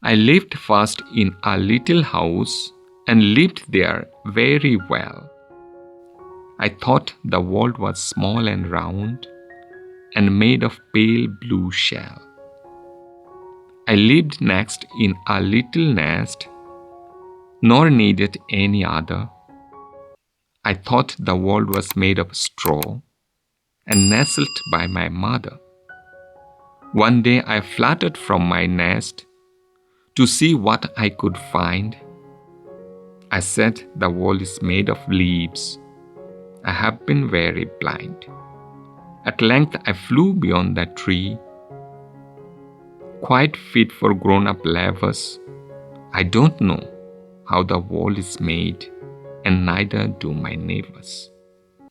I lived first in a little house and lived there very well. I thought the world was small and round and made of pale blue shell. I lived next in a little nest, nor needed any other. I thought the world was made of straw and nestled by my mother. One day I fluttered from my nest to see what I could find. I said the world is made of leaves. I have been very blind. At length I flew beyond that tree, quite fit for grown-up lovers. I don't know how the world is made, and neither do my neighbors.